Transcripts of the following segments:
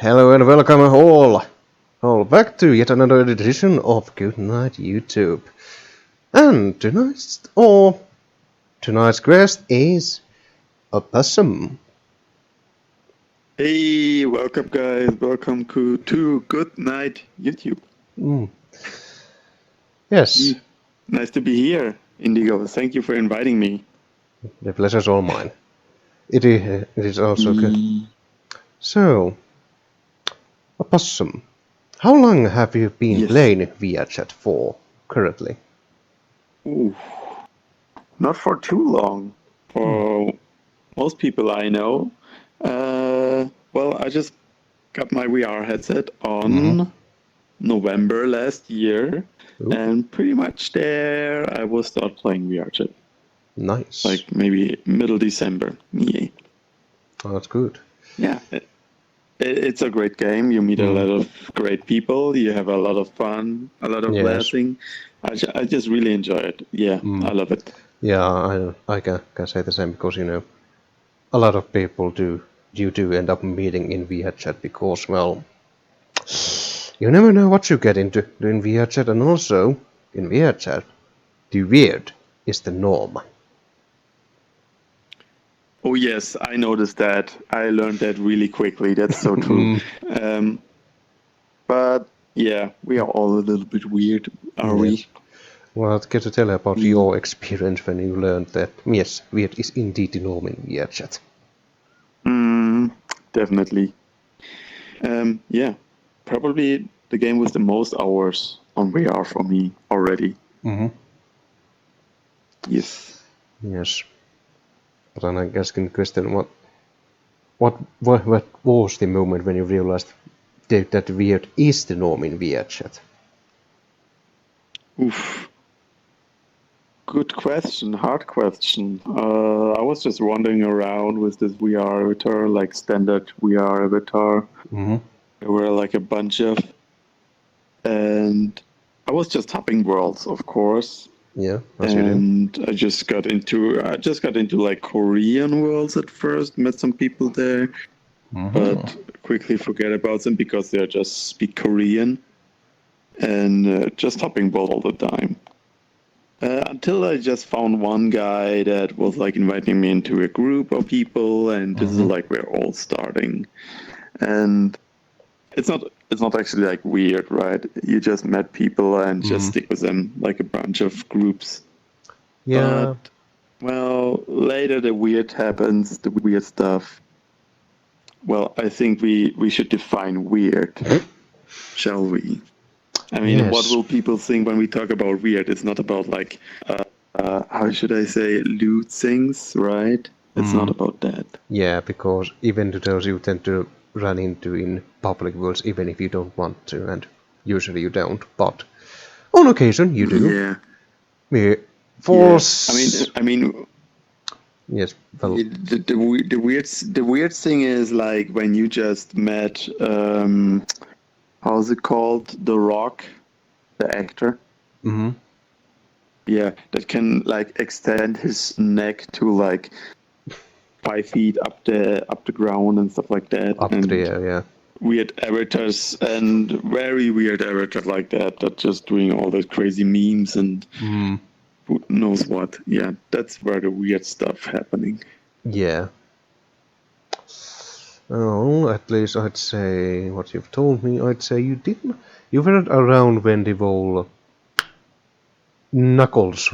Hello and welcome all back to yet another edition of Good Night YouTube. And tonight's guest is TheOposum. Hey, welcome guys, welcome to Good Night YouTube. Yes, Nice to be here, Indigo. Thank you for inviting me. the pleasure's all mine. It is also good. So, TheOposum, how long have you been Yes. playing VRChat for currently? Ooh, not for too long. For most people I know. Well, I just got my VR headset on November last year, Ooh. and pretty much there I will start playing VR chat. Nice. Like maybe middle December. Yeah. Oh, that's good. Yeah. It's a great game. You meet a lot of great people. You have a lot of fun, a lot of Yes. laughing. I just really enjoy it. Yeah, I love it. Yeah, I can say the same because a lot of people do end up meeting in VRChat because, well, you never know what you get into in VRChat, and also in VRChat, the weird is the norm. Oh yes, I noticed that. I learned that really quickly. That's so true. But yeah, we are all a little bit weird, are we? Well, get to tell about your experience when you learned that, yes, weird is indeed the norm in VRChat. Definitely. Yeah, probably the game with the most hours on VR for me already. Yes. Yes. But then I guess can question what was the moment when you realized that weird is the norm in VRChat? Oof. Good question, hard question. I was just wandering around with this VR avatar, like standard VR avatar. There were like a bunch of, and I was just hopping worlds, of course. Yeah, as you do. And I just got into like Korean worlds at first. Met some people there, but quickly forget about them because they just speak Korean, and just hopping world all the time. Until I just found one guy that was like inviting me into a group of people, and this is like we're all starting, and it's not actually like weird, right? You just met people and just stick with them like a bunch of groups. Yeah. But well, later the weird happens, the weird stuff. Well, I think we should define weird, shall we? I mean, what will people think when we talk about weird? It's not about like how should I say, loot things, right? It's not about that. Yeah, because even to those you tend to run into in public worlds, even if you don't want to, and usually you don't, but on occasion you do. Yeah. Yeah. I mean, Yes, well, the weird thing is like when you just met how's it called? The Rock, the actor. Yeah, that can like extend his neck to like 5 feet up the ground and stuff like that. up to And the air, yeah. weird avatars and very weird avatars like that just doing all those crazy memes and who knows what. Yeah, that's where the weird stuff happening. Yeah. Oh, at least I'd say what you've told me, I'd say you weren't around when the whole Knuckles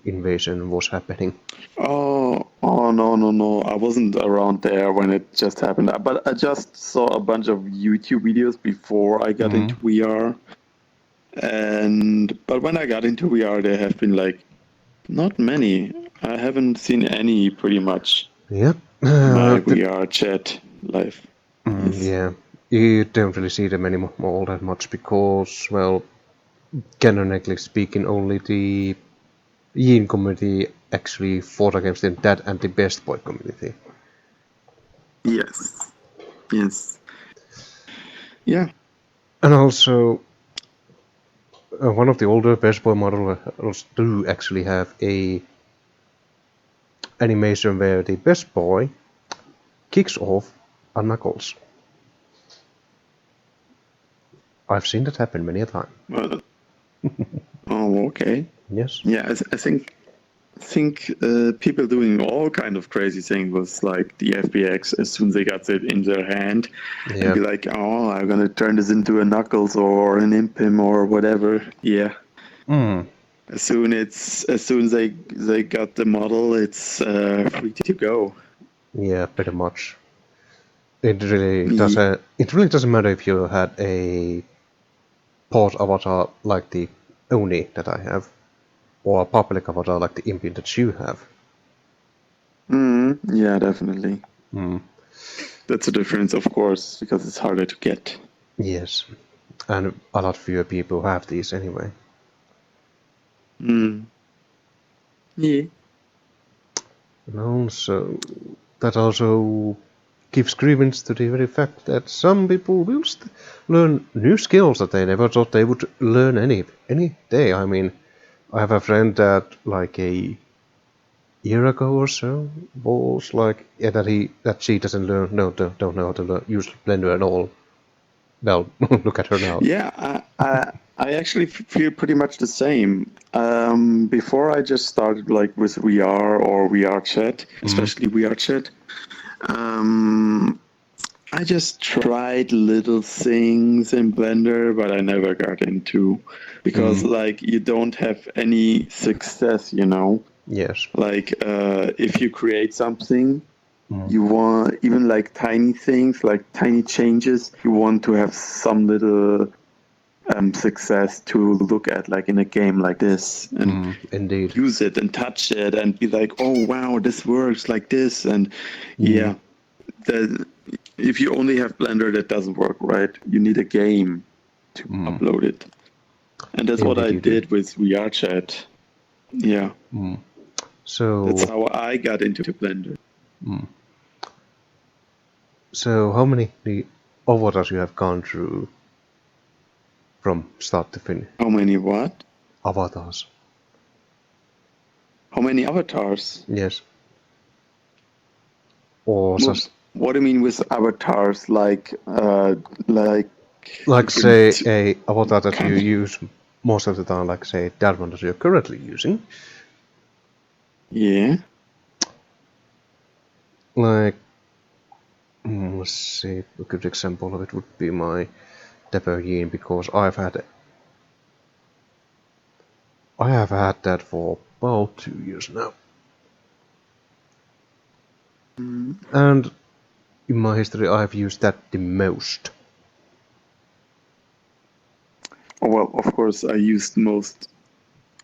invasion was happening. Oh no. I wasn't around there when it just happened. But I just saw a bunch of YouTube videos before I got into VR. But when I got into VR there have been like not many. I haven't seen any pretty much. Yep. My VR chat live. Yes. Yeah. You don't really see them anymore all that much because, well, canonically speaking, only the Yeen community actually fought against that and the Best Boy community. Yes. Yes. Yeah. And also, one of the older Best Boy models do actually have a animation where the Best Boy kicks off a Knuckles. I've seen that happen many a time. Oh, okay. Yes. Yeah, I think people doing all kind of crazy things with like the FBX as soon as they got it in their hand, Yeah. and be like, oh, I'm gonna turn this into a Knuckles or an Impim or whatever. Yeah. As soon as they got the model, it's free to go. Yeah, pretty much. It really Yeah. doesn't matter if you had a port avatar like the Oni that I have, or a public avatar like the Impin that you have. Yeah, definitely. That's a difference, of course, because it's harder to get. Yes, and a lot fewer people have these anyway. Yeah. And also, that also gives credence to the very fact that some people will learn new skills that they never thought they would learn any day. I mean, I have a friend that like a year ago or so was like that she doesn't don't know how to use Blender at all. Well, look at her now. Yeah, I actually feel pretty much the same. Before I just started like with VR or VR chat, especially VR chat. I just tried little things in Blender, but I never got into because like you don't have any success, you know. Yes. Like if you create something, you want even like tiny things, like tiny changes, you want to have some little success to look at, like in a game like this, and Indeed. use it and touch it and be like, oh wow, this works like this, and yeah, if you only have Blender, that doesn't work, right? You need a game to upload it, and that's what Indeed I you do. did with VR Chat. Yeah, So, that's how I got into Blender. how many the avatars you have gone through from start to finish? How many what? Avatars. How many avatars? Yes. Or Well, just what do you mean with avatars? Like like say different a avatar that you kind. use most of the time, like say that one that you're currently using. Yeah. Like, let's see, a good example of it would be my Orion the Yeen, because I have had that for about 2 years now. And in my history, I've used that the most. Oh, well, of course, I used most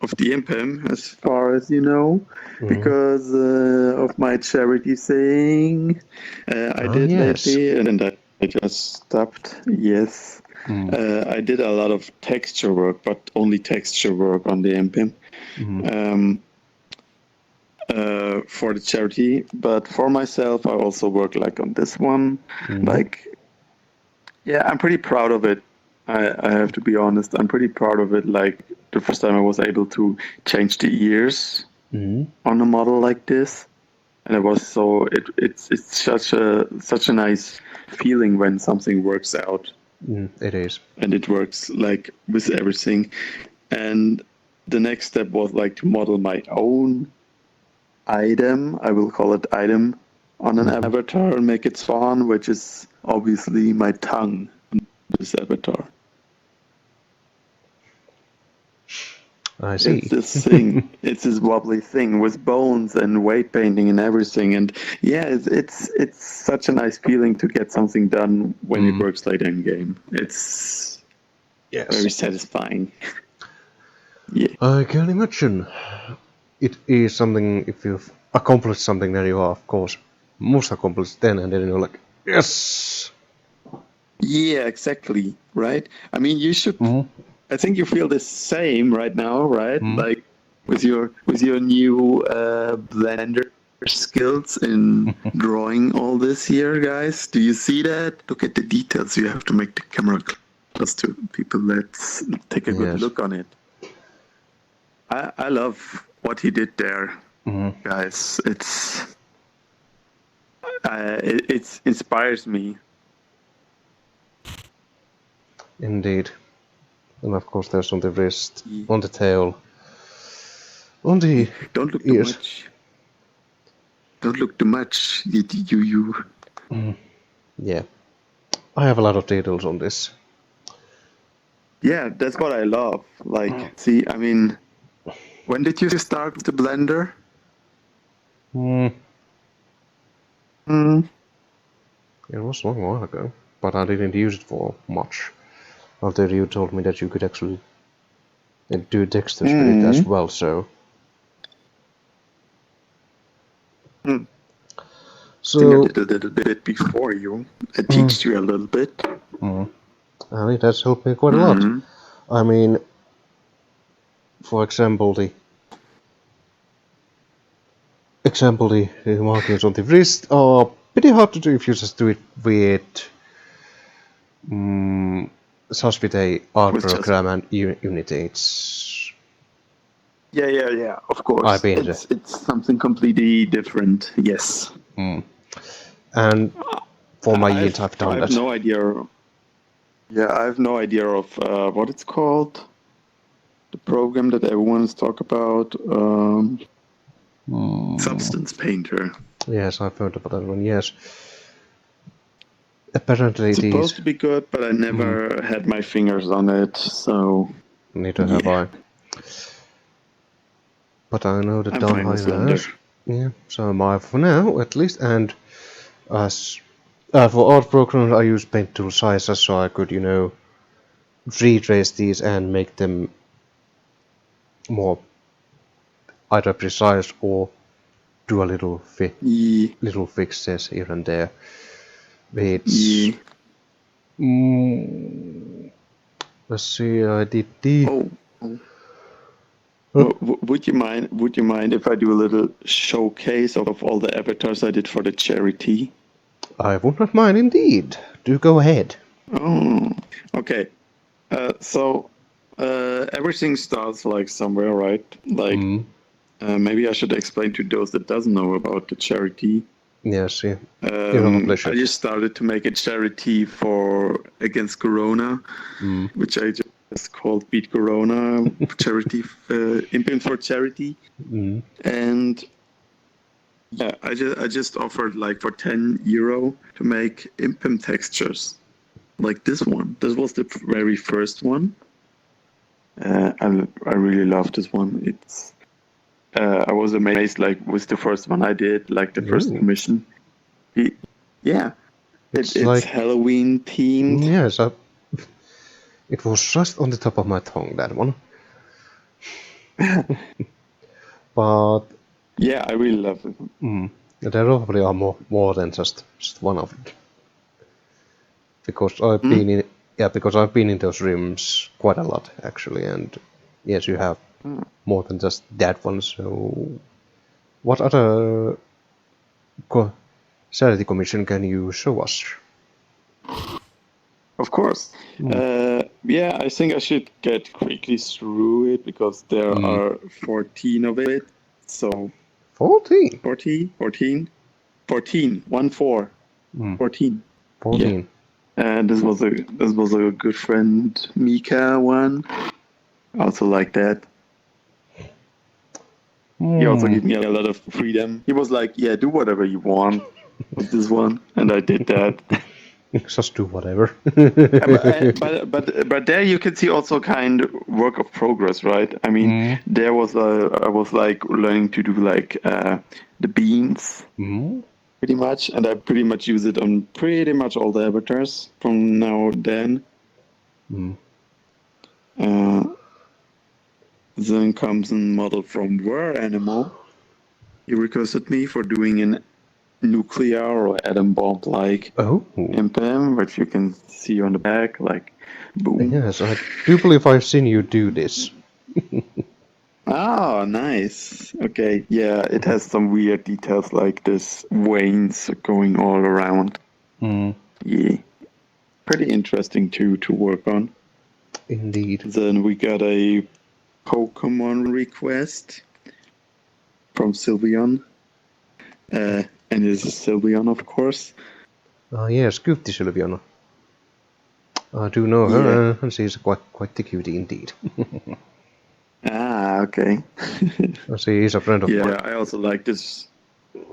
of the MPEM, as far as you know, because of my charity thing I did Yes. lately, and I just stopped. Yes. I did a lot of texture work, but only texture work on the MPEM. For the charity, but for myself, I also work like on this one. Like, yeah, I'm pretty proud of it. I have to be honest. I'm pretty proud of it. Like the first time I was able to change the ears on a model like this, and it was so it's such a nice feeling when something works out It is. and it works like with everything. And the next step was like to model my own item, I will call it item, on an avatar and make it spawn, which is obviously my tongue on this avatar. I It's see. this thing. It's this wobbly thing with bones and weight painting and everything. And yeah, it's such a nice feeling to get something done when it works later in game. It's Yes. very satisfying. Yeah. I can imagine. It is something, if you've accomplished something, then you are, of course, most accomplished then, and then you're like, yes! Yeah, exactly. Right. I mean, you should. I think you feel the same right now, right? Like with your new Blender skills in drawing all this here, guys. Do you see that? Look at the details. You have to make the camera close to people. Let's take a good Yes. look on it. I love what he did there, guys. It inspires me. Indeed. And of course there's on the wrist, Yeah. on the tail, on the Don't look too ears. much. Don't look too much. You. Yeah. I have a lot of details on this. Yeah, that's what I love. Like, see, I mean, when did you start with the blender? Hmm. Hmm. It was a long while ago, but I didn't use it for much. After you told me that you could actually do textures with it as well, so. Hmm. I think I So, did a little bit before you. I teached you a little bit. and it has helped me quite a lot. Hmm. I mean, for example, the markings on the wrist are pretty hard to do if you just do it with just with a R Was just program and Unity. It's yeah. Of course, I've been there. it's something completely different. Yes. And for my Yeens, I've I done have that. no idea. Yeah, I have no idea of what it's called. The program that everyone's talk about. Substance Painter. Yes, I've heard about that one. Yes. Apparently, It's these supposed to be good, but I never had my fingers on it. So neither have yeah, I. But I know that I'm fine with Danhai Blender. has. Yeah, so am I for now, at least. And as for art programs, I use Paint Tool sizes so I could, retrace these and make them more either precise or do a Yeah, little fixes here and there. It's yeah. let's see, I did the Oh, would you mind? Would you mind if I do a little showcase of all the avatars I did for the charity? I would not mind indeed. Do go ahead. Oh, okay. So everything starts like somewhere, right? Like maybe I should explain to those that doesn't know about the charity. Yes, yeah. You have a I pleasure. just started to make a charity for against Corona, which I just called Beat Corona charity, Imprint for Charity, and yeah, I just offered like for €10 to make imprint textures like this one. This was the very first one. I really love this one. It's I was amazed like with the first one I did, like the first Ooh. commission. Yeah, It's it's like, Halloween themed. yes, it was just on the top of my tongue, that one. But Yeah, I really love it. there probably are more than just one of it. Because I've been in those rooms quite a lot, actually, and yes, you have more than just that one, so what other charity commission can you show us? Of course. Yeah, I think I should get quickly through it because there are 14 of it. So 14. 14, 14, 14, 1 4, 14. Yeah. 14. And this was a good friend Mika one. Also like that. He also gave me a lot of freedom. He was like, "Yeah, do whatever you want with this one," and I did that. Just do whatever. But there you can see also kind of work of progress, right? I mean, there was I was like learning to do like the beans pretty much, and I pretty much use it on pretty much all the avatars from now then. Then comes a model from War Animal. He requested me for doing an nuclear or atom bomb like Oh, impem, which you can see on the back, like boom. yes, I do believe I've seen you do this. Oh, nice. Okay, yeah, it has some weird details like this veins going all around. Yeah, pretty interesting to work on. Indeed. Then we got a Pokemon request from Sylveon, and it is Sylveon, of course. Ah, yes, Kyyti Sylviana. I do know Yeah. her, and she's quite the cutie indeed. Ah, okay. She is a friend of mine. Yeah, I also like this.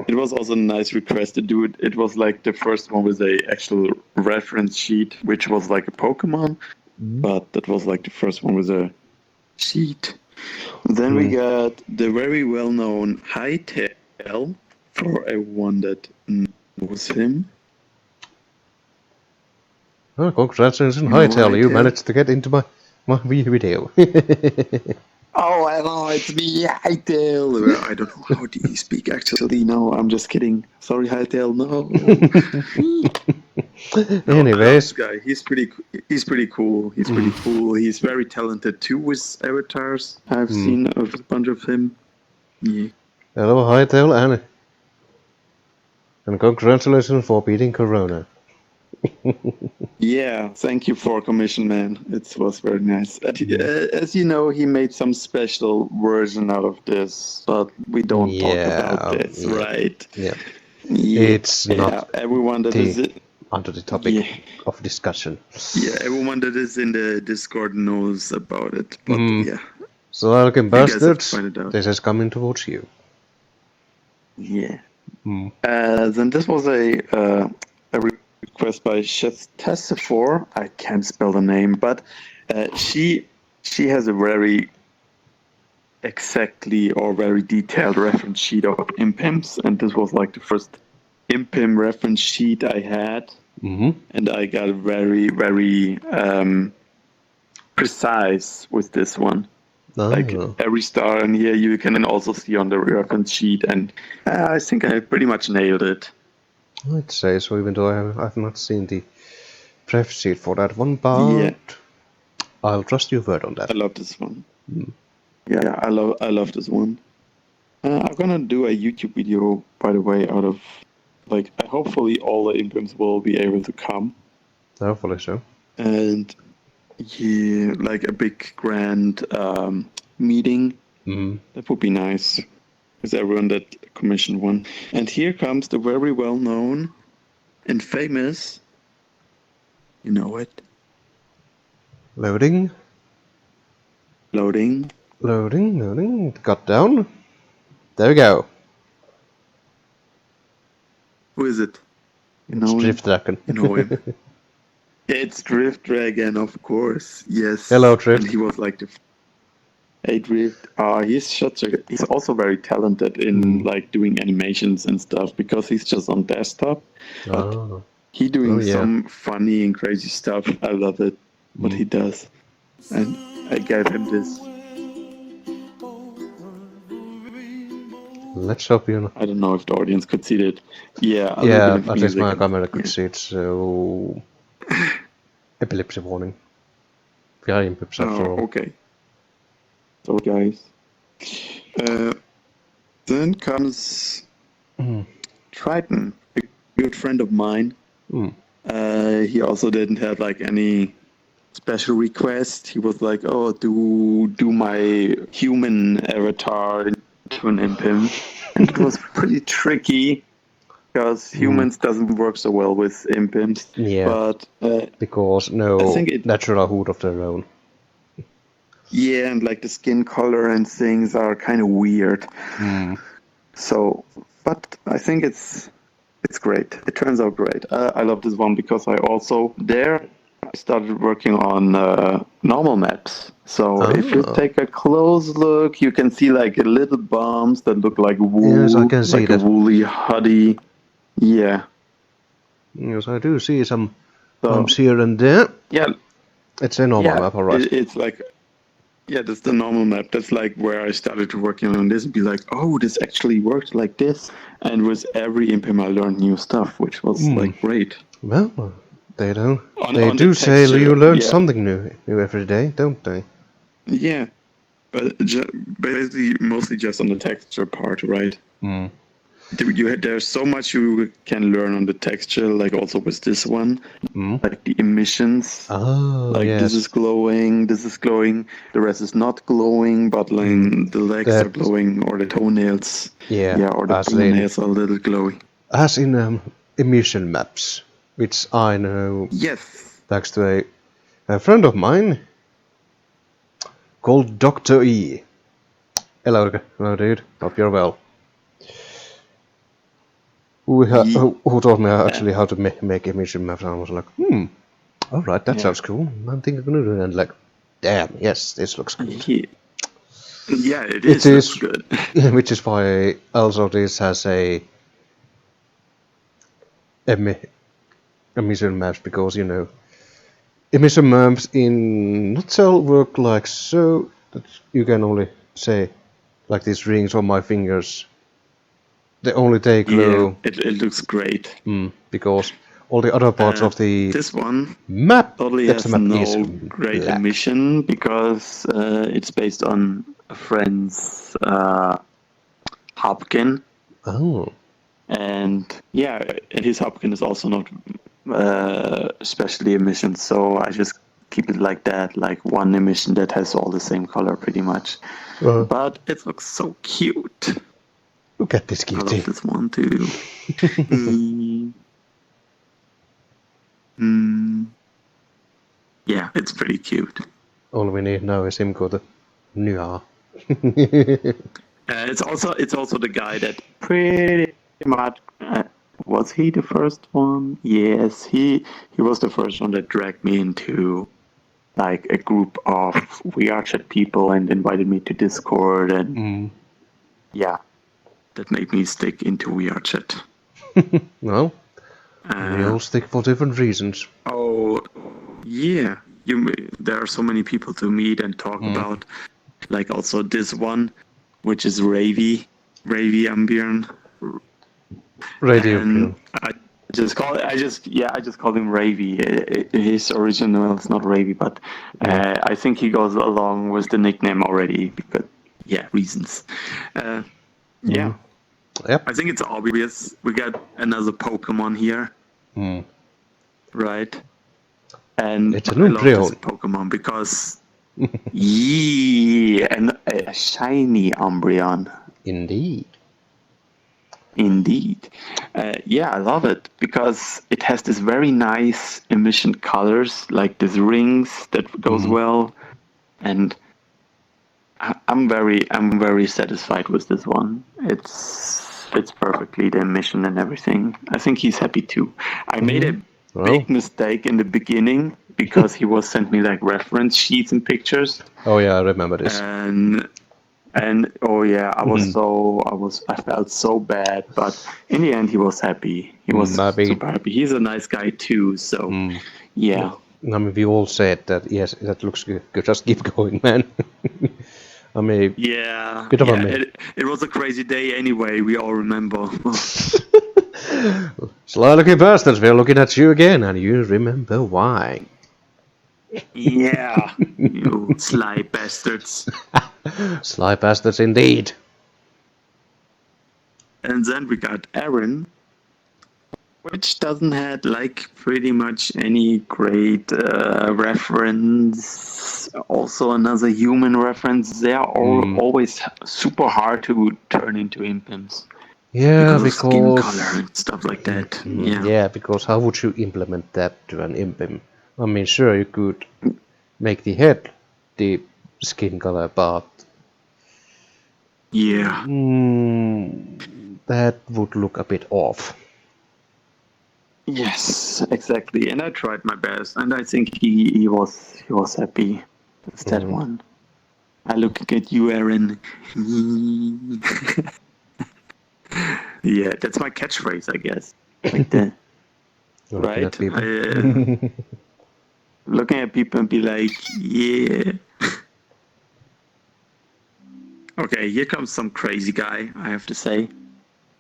It was also a nice request to do it. It was like the first one with a actual reference sheet, which was like a Pokemon, but that was like the first one with a sheet. Then we got the very well-known Hytale for everyone that knows him. Oh, congratulations, You know Hytale, you Hytale? managed to get into my video. Oh, hello, it's me, Hytale. I don't know how do you speak actually. No, I'm just kidding. Sorry, Hytale. No. No, I love this Anyways, guy. He's pretty cool. He's pretty cool. He's very talented too with avatars. I've seen a bunch of him. Yeah. hello, Hytale, and congratulations for beating Corona. Yeah, thank you for commission, man. It was very nice. As you know, he made some special version out of this, but we don't talk about this, right? Yeah. Yeah, It's not everyone that is under the topic of discussion. yeah, everyone that is in the Discord knows about it. But yeah, So, welcome, you guys have to bastards. find it out. This is coming towards you. Yeah. Then this was a request by Tessifor. I can't spell the name, but she has a very exactly or very detailed reference sheet of impimps, and this was like the first impim reference sheet I had, and I got very precise with this one. Like every star in here you can also see on the reference sheet, and I think I pretty much nailed it. I'd say so, even though I've not seen the pref sheet for that one, but I'll trust your word on that. I love this one. Yeah, I love this one. I'm gonna do a YouTube video, by the way, out of like hopefully all the imprims will be able to come. Hopefully so. And yeah, like a big grand meeting. That would be nice with everyone that commissioned one. And here comes the very well known and famous. You know it. Loading. Loading. Got down. There we go. Who is it? You It's know Drift Dragon. You know him. It's Drift Dragon, of course. Yes. Hello, Drift. And he was like the Drift. He's also very talented in like doing animations and stuff because he's just on desktop. But he doing some funny and crazy stuff. I love it. What he does. And I gave him this. Let's hope you know. I don't know if the audience could see it. Yeah, at least my camera could see it, so epilepsy warning. Yeah, impips after all. Okay. So guys. Then comes Triton, a good friend of mine. He also didn't have like any special request. He was like, "Oh, do my human avatar into an impim," and it was pretty tricky because humans doesn't work so well with impimps. Yeah, but because no natural hood of their own. Yeah, and like the skin color and things are kind of weird. So, but I think it's great. It turns out great. I love this one because I also started working on normal maps. So if you take a close look, you can see like little bumps that look like wool. Yes, I can see like a woolly hoodie. Yeah. Yes, I do see some bumps here and there. Yeah. It's a normal map, alright. It's like, yeah, that's the normal map. That's like where I started working on this and be like, oh, this actually works like this. And with every impim I learned new stuff, which was like great. Well, they don't. They do say you learn something new every day, don't they? Yeah, but basically mostly just on the texture part, right? There's so much you can learn on the texture, like also with this one, like the emissions. This is glowing, the rest is not glowing, but like the legs are glowing, or the toenails, or the fingernails are a little glowing. As in emission maps, which I know. Yes. Thanks to a A friend of mine called Dr. E. Hello, dude. Hope you're well. Who taught me actually how to make emission maps. I was like, alright, that sounds cool. I'm thinking I'm gonna do it. And like, damn, yes, this looks good. Yeah, it It is is good. which is why also this has a emission maps, because emission maps in nutshell work like so that you can only say like these rings on my fingers. They only take glow. It looks great. Because all the other parts of the This one map, totally text has map is no great black. emission because it's based on a friend's Hopkin. Oh. And his Hopkin is also not especially emission, so I just keep it like that, like one emission that has all the same color pretty much. But it looks so cute. Look at this cutie. I love this one too. Yeah, it's pretty cute. All we need now is him go to Nya. It's also the guy that pretty much was he the first one? Yes, he was the first one that dragged me into like a group of WeArchat people and invited me to Discord, and that made me stick into WeArchat. Well, we all stick for different reasons. Oh, yeah. There are so many people to meet and talk about. Like also this one, which is Ravy Ambien. Radio. And I just call him Ravy. His original is not Ravy, but I think he goes along with the nickname already because reasons. Yep. I think it's obvious. We got another Pokemon here, right? And It's I a new love this Umbreon. Pokemon because and a shiny Umbreon. Indeed. I love it because it has this very nice emission colors, like these rings that goes well, and I'm very satisfied with this one. It fits perfectly, the emission and everything. I think he's happy too. I made a big mistake in the beginning because he was sent me like reference sheets and pictures. Oh yeah, I remember this. And I felt so bad, but in the end he was happy. He was super happy. He's a nice guy too, so yeah. I mean, we all said that, yes, that looks good. Just keep going, man. I mean, bit of a it was a crazy day anyway, we all remember. Sly looking bastards, we're looking at you again, and you remember why. Yeah, you sly bastards. Sly bastards indeed. And then we got Aaron, which doesn't have like pretty much any great reference. Also another human reference. They are always super hard to turn into impims. Yeah, because of skin color and stuff like that. Yeah, because how would you implement that to an impim? I mean, sure, you could make the head the skin color, but that would look a bit off. Yes, exactly. And I tried my best, and I think he was happy with that one. I look at you, Aaron. Yeah, that's my catchphrase, I guess. Like that. Right? Looking at people and be like, yeah. Okay, here comes some crazy guy, I have to say.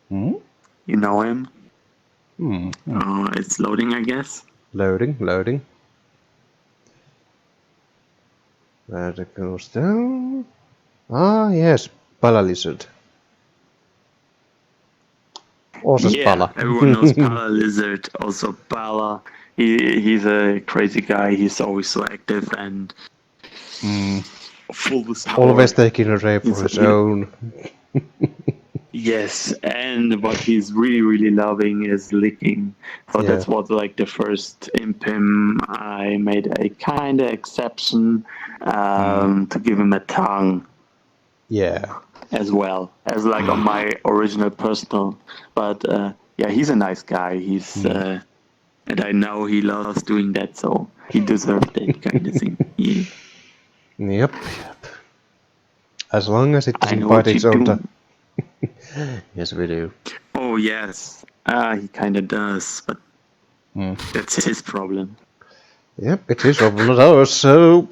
You know him? It's loading, I guess. Loading. There it goes down. Ah, yes, Pala Lizard. Also Pala. Everyone knows Pala Lizard, also Pala. He's a crazy guy. He's always so active and full with power. Always taking a rape for his own. Yes, and what he's really, really loving is licking. So Yeah. that's what like the first impim I made a kind of exception to give him a tongue Yeah. as well as like on my original personal. But yeah, he's a nice guy. He's and I know he loves doing that, so he deserved it kind of thing. Yeah. Yep. As long as it I doesn't know bite what you its own do. Yes, we do. Oh yes, he kind of does, but that's his problem. Yep, it is problem, not ours, so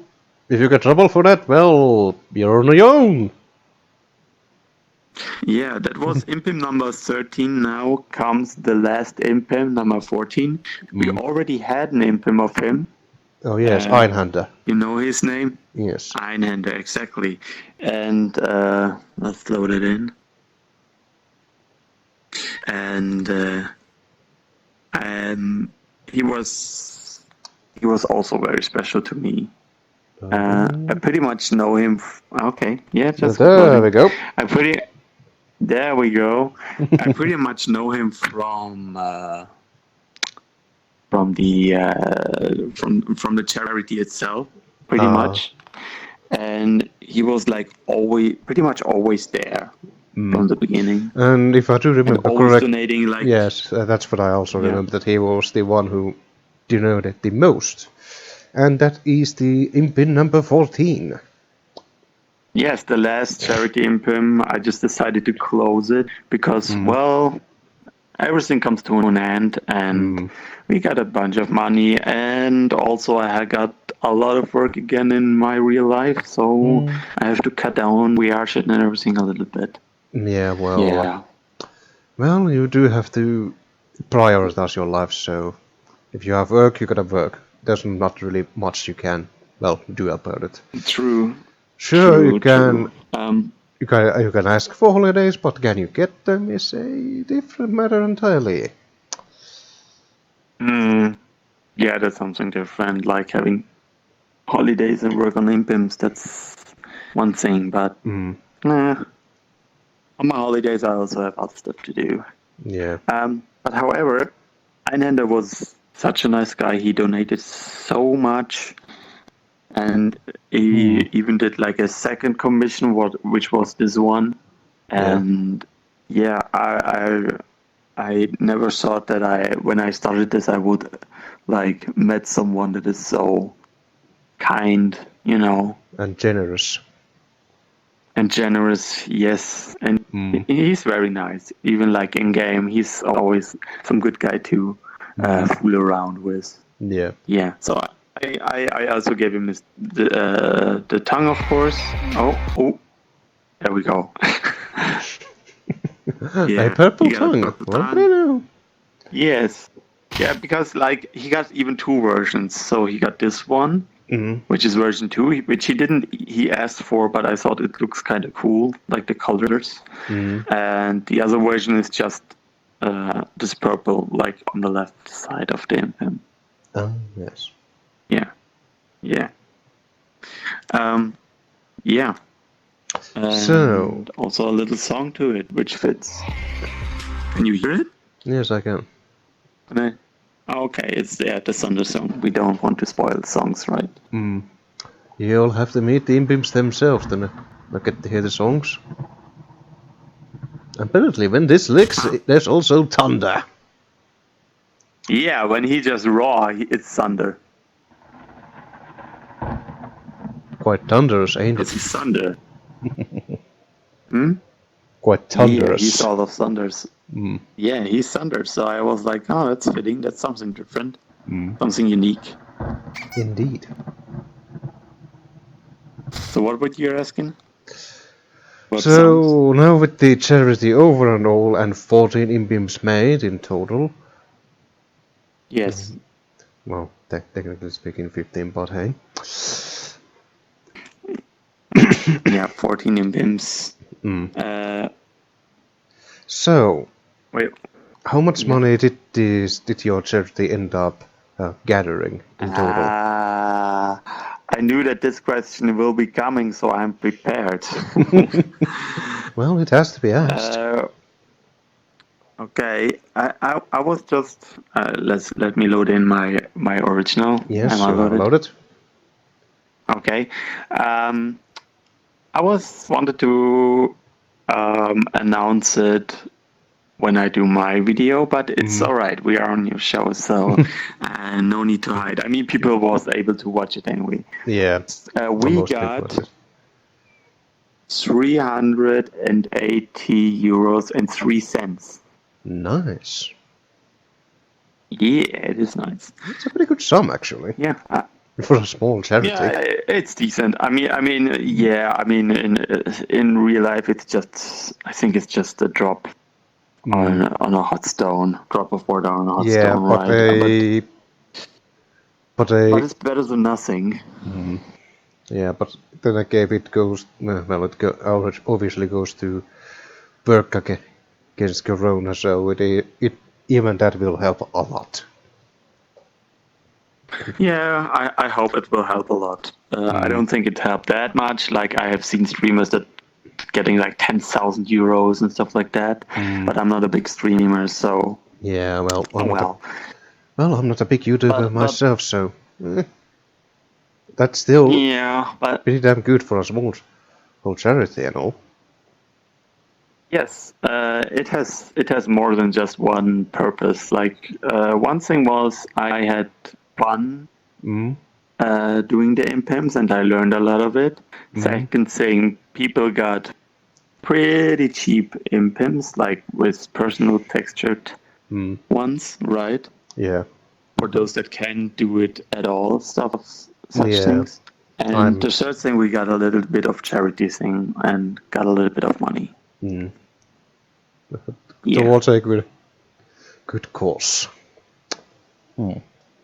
if you get trouble for that, well, you're on your own. Yeah, that was impim number 13. Now comes the last impim, number 14. We already had an impim of him. Oh yes, Einhander. You know his name? Yes. Einhander, exactly. And let's load it in. And he was also very special to me. I pretty much know him. Okay, yeah, just There we go. There we go. I pretty much know him from the charity itself, pretty much. And he was like pretty much always there from the beginning. And if I do And remember always correct, donating like yes, that's what I also remember, that he was the one who donated the most. And that is the impin number 14. yes, the last charity impim. I just decided to close it because well, everything comes to an end, and we got a bunch of money, and also I got a lot of work again in my real life, so I have to cut down VR shit and everything a little bit. Yeah, well, Yeah, well, you do have to prioritize your life, so if you have work, you gotta work. There's not really much you can, well, do about it. true. Sure, True, you can true. you can ask for holidays, but can you get them is a different matter entirely. Yeah, that's something different. Like having holidays and work on impims, that's one thing. But on my holidays, I also have other stuff to do. Yeah. But however, Einhander was such a nice guy. He donated so much, and he even did like a second commission, which was this one. And yeah, I never thought that when I started this, I would like met someone that is so kind, And generous. and generous. Yes, and he's very nice. Even like in game, he's always some good guy to fool around with. Yeah. Yeah. So I also gave him the tongue, of course. Oh, there we go. A purple tongue. Purple What tongue. do you know? Yes. Yeah, because like he got even two versions. So he got this one, which is version 2, which he asked for, but I thought it looks kind of cool, like the colors. And the other version is just this purple, like on the left side of the impim. Oh, yes. Yeah. Yeah. Yeah. And So, also a little song to it, which fits. Can you hear it? yes, I can. Okay, it's there, the Thunder song. We don't want to spoil the songs, right? You'll have to meet the impims themselves, then I get to hear the songs. Apparently, when this licks, there's also thunder. Yeah, when he just raw, it's thunder. Quite thunderous, ain't Because it? he's thunder. Quite thunderous. Yeah, he's all of thunders. Yeah, he's thunder. So I was like, oh, that's fitting. That's something different. Something unique. Indeed. So what were you asking? So, now with the charity over and all and 14 impims made in total. Yes. Well, technically speaking 15, but hey. Yeah, 14 impims. So, Wait. how much money did your charity end up gathering in total? I knew that this question will be coming, so I'm prepared. Well, it has to be asked. Okay, I was just let me load in my original. Yes, Am I you have loaded? loaded. Okay. I was wanted to announce it when I do my video, but it's all right. We are on your show, so no need to hide. I mean, people was able to watch it anyway. Yeah, We most people at got least. 380 euros and 3 cents. Nice. Yeah, it is nice. It's a pretty good sum, actually, Yeah, for a small charity. yeah, it's decent. Yeah. I mean, in real life, it's just. I think it's just a drop on a hot stone. Drop of water on a hot Yeah, stone, right? but But a it's better than nothing. yeah, but then again, it goes well. Obviously goes to work against Corona, so it even that will help a lot. Yeah, I hope it will help a lot. I don't think it helped that much. Like I have seen streamers that getting like 10,000 euros and stuff like that. But I'm not a big streamer, so Yeah, well, well. I'm not a big YouTuber But myself, so that's still yeah, but pretty damn good for a small charity and all. yes, it has more than just one purpose. Like one thing was I had fun doing the impims, and I learned a lot of it. Second thing, people got pretty cheap impims, like with personal textured ones, right? Yeah, For those that can do it at all, such yeah. things. And I'm the third thing, we got a little bit of charity thing and got a little bit of money. Yeah. towards a good cause.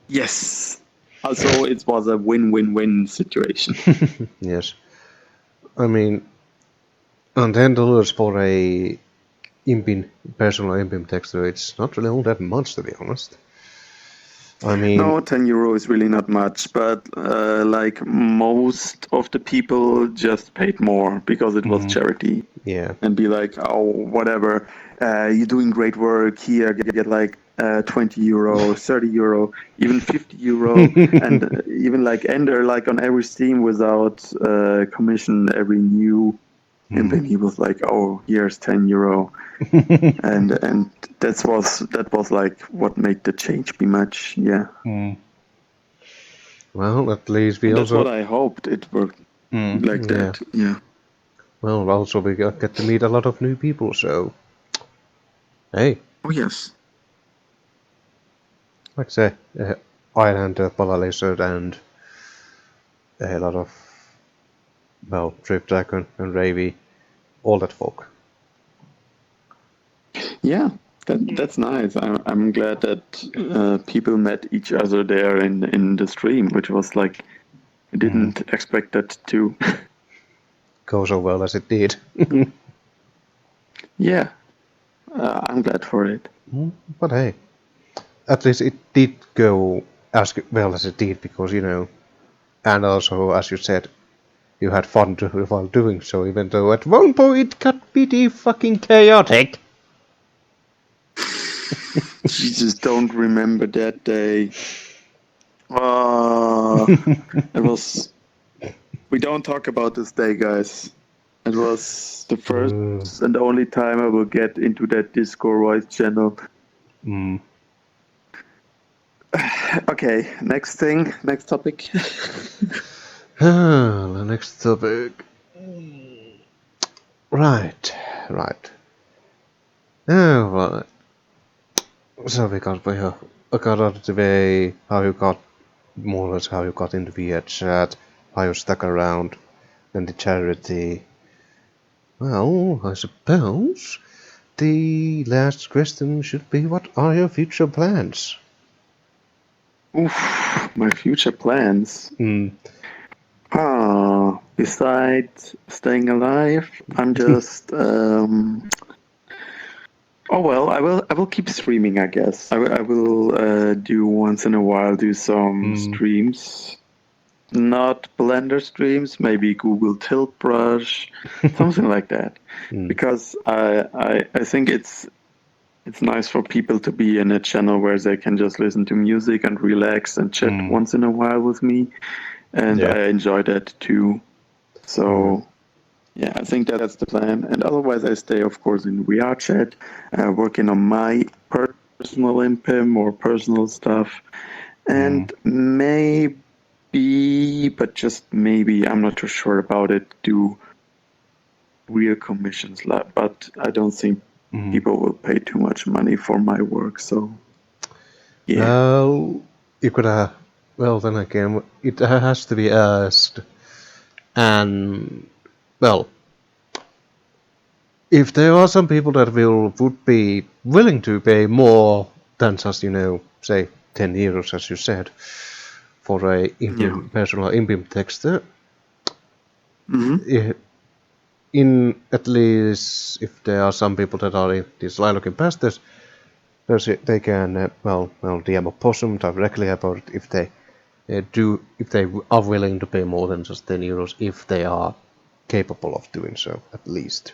Yes. Also, it was a win-win-win situation. Yes, I mean, and $10 for a personal impim texture, it's not really all that much, to be honest. I mean, No, 10 euro is really not much, but like most of the people just paid more because it was charity. yeah, And be like, oh, whatever, you're doing great work here, get like 20 euro, 30 euro, even 50 euro, and even like enter like on every stream without commission every new imp, and he was like, oh, here's 10 euro. and that was like what made the change be much. Yeah. well, at least we And that's also, what I hoped it worked like yeah, that. Yeah. well, also we get to meet a lot of new people, so, hey, Oh yes. like I say, Islander, Polar Lizard, and a lot of, well, Trip Dragon and Ravy, all that folk. Yeah, that's nice. I'm glad that people met each other there in the stream, which was like I didn't expect that to. Go so well as it did. Yeah, I'm glad for it. But hey, at least it did go as well as it did, because, and also, as you said, you had fun while doing so, even though at one point it got pretty fucking chaotic. Jesus, don't remember that day. It was. We don't talk about this day, guys. It was the first and only time I will get into that Discord voice channel. Okay, next topic. The next topic. Right. Oh, well, so we got out of the way how you got, more or less how you got into the chat, how you stuck around, then the charity. Well, I suppose the last question should be, what are your future plans? Oof, my future plans. Besides staying alive, I'm just. Oh well, I will keep streaming. I guess I will do once in a while do some streams. Not Blender streams, maybe Google Tilt Brush, something like that. Because I think it's it's nice for people to be in a channel where they can just listen to music and relax and chat once in a while with me, and I enjoy that too. So yeah, I think that's the plan. And otherwise, I stay, of course, in VR chat, working on my personal impim or personal stuff, and maybe, but just maybe, I'm not too sure about it, do real commissions, but I don't think people will pay too much money for my work. So yeah. Well, you could have. Well, then again, it has to be asked. And well, if there are some people that would be willing to pay more than just say 10 euros, as you said, for a personal impim texter, in at least if there are some people that are in these Lilac pastors, they can TheOposum directly about it if they are willing to pay more than just 10 euros if they are capable of doing so, at least.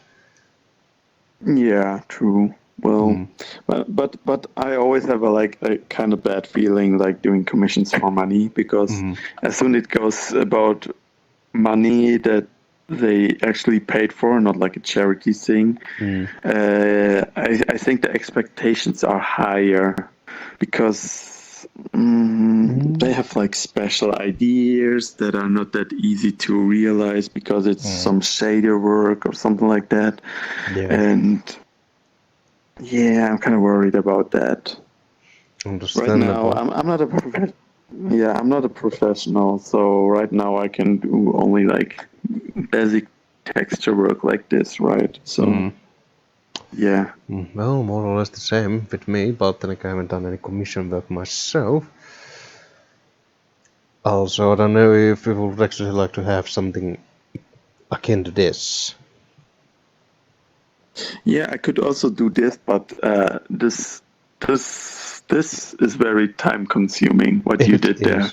Yeah, true. Well, but I always have a kind of bad feeling like doing commissions for money, because as soon it goes about money that they actually paid for, not like a charity thing, I think the expectations are higher, because they have like special ideas that are not that easy to realize because it's some shader work or something like that. And yeah, I'm kind of worried about that. Right now, I'm not I'm not a professional, so right now I can do only like basic texture work like this, right? So yeah. Well, more or less the same with me, but then I haven't done any commission work myself. Also, I don't know if we would actually like to have something akin to this. Yeah, I could also do this, but this is very time consuming. What you did there.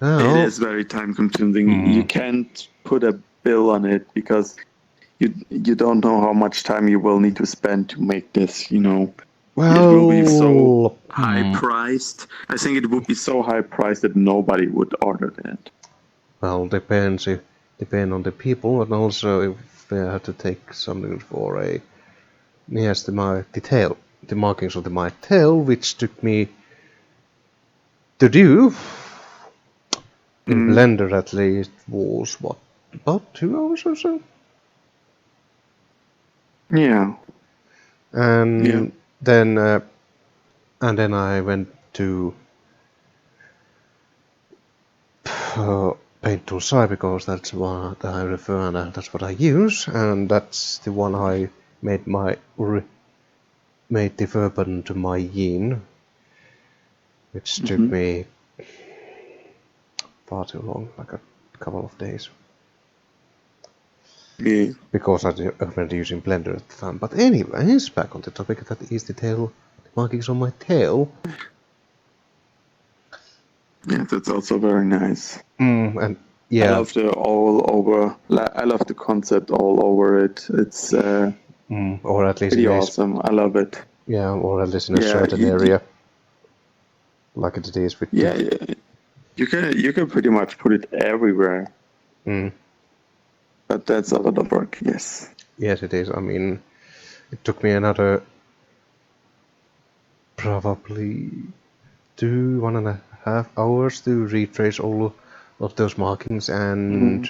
Oh. It is very time consuming. You can't put a bill on it because you don't know how much time you will need to spend to make this. Well, it will be so high priced. I think it would be so high priced that nobody would order that. Well, depend on the people, and also if they have to take something for the markings of my tail, which took me to do in Blender at least was about 2 hours or so. Yeah. And then I went to Paint Tool Sci, because that's what I refer and that's what I use, and that's the one I made the verb to my Yeen, which took me far too long, like a couple of days. Yeah. Because I went using Blender at the time. But anyways, back on the topic, that is the markings on my tail. Yeah, that's also very nice. And yeah, I love I love the concept all over it. It's or at least pretty awesome. I love it. Yeah, or at least in a certain area, like it is with. Yeah, you can pretty much put it everywhere. But that's a lot of work. Yes. Yes, it is. I mean, it took me another probably 1.5 hours to retrace all of those markings and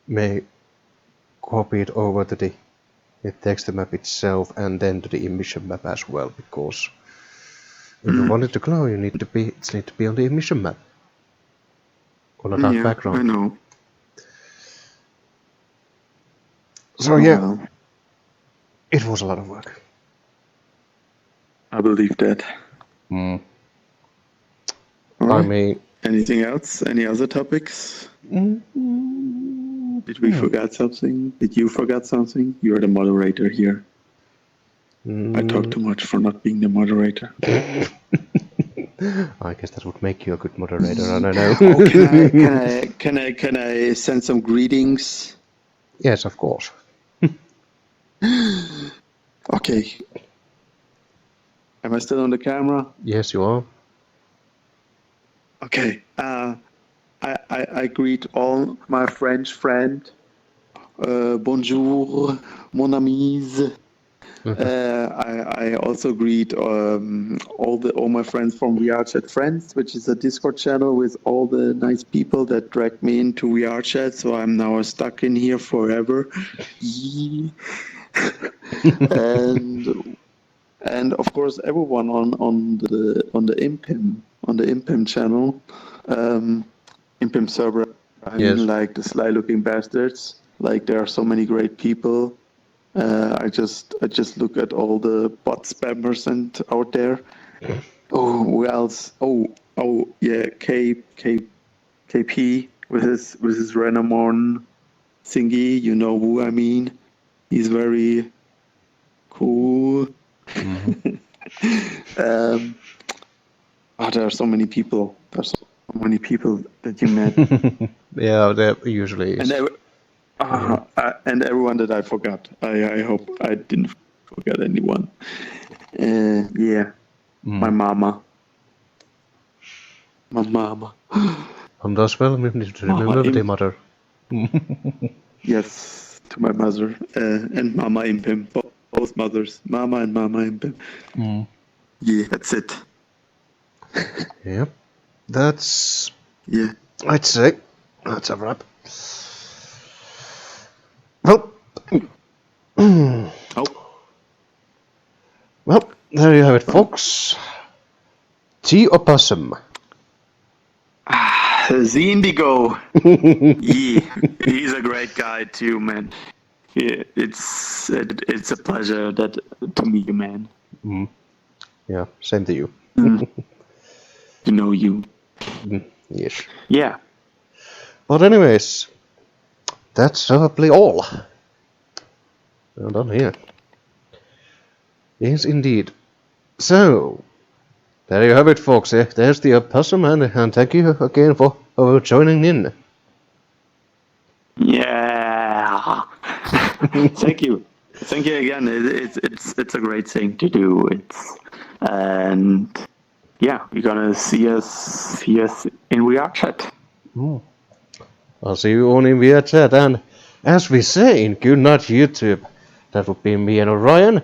may copy it over to the texture map itself and then to the emission map as well, because if you want it to glow, it needs to be on the emission map on a dark background. I know. So it was a lot of work. I believe that. All right. I mean, anything else? Any other topics? Did we forget something? Did you forget something? You're the moderator here. I talk too much for not being the moderator. I guess that would make you a good moderator. I don't know. Can I send some greetings? Yes, of course. Okay. Am I still on the camera? Yes, you are. Okay. I greet all my French friend. Bonjour, mon amis. I also greet all my friends from VRChat Friends, which is a Discord channel with all the nice people that dragged me into VRChat. So I'm now stuck in here forever. and of course everyone on the Impim channel, Impim server. I Yes. mean, like the sly looking bastards. Like there are so many great people. I just look at all the bot spammers and out there. Oh, who else? Oh yeah, KP with his Renamon thingy. You know who I mean? He's very cool. There are so many people. There's so many people that you met. Yeah, there usually is. And everyone that I forgot. I hope I didn't forget anyone. Yeah. My mama. My mama. And as well, we need to remember the mother. Yes, to my mother. And Mama Impim. Both mothers. Mama and Mama Impim. Yeah, that's it. Yep. That's, Yeah. I'd say, that's a wrap. Well, Oh. well, there you have it, folks. TheOposum. The Indigo. Yeah, he's a great guy too, man. Yeah, it's a pleasure to meet you, man. Yeah, same to you. To know you. Yes. Yeah. But anyways, that's probably all. Well done here. Yes, indeed. So, there you have it, folks. There's the opossum, and thank you again for joining in. Yeah. Thank you. Thank you again. It's a great thing to do. And yeah, you're gonna see us in VRChat. I'll see you all in via chat, and as we say in Good Night YouTube, that would be me and Orion,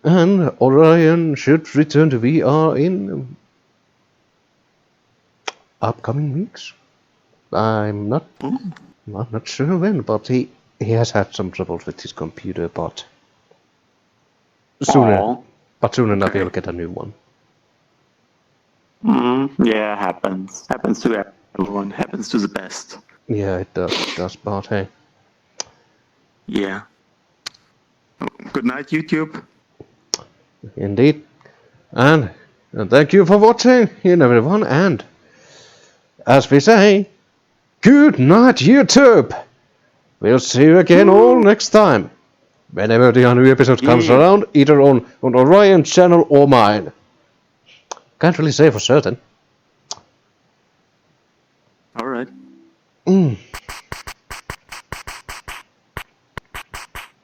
and Orion should return to VR in upcoming weeks. I'm not sure when, but he has had some troubles with his computer, but soon enough he'll get a new one. Yeah, happens to everyone. Happens to the best. Yeah, it does, but hey. Yeah. Good night, YouTube. Indeed. And thank you for watching, everyone, and as we say, good night, YouTube! We'll see you again all next time, whenever the new episode comes around, either on Orion's channel or mine. Can't really say for certain.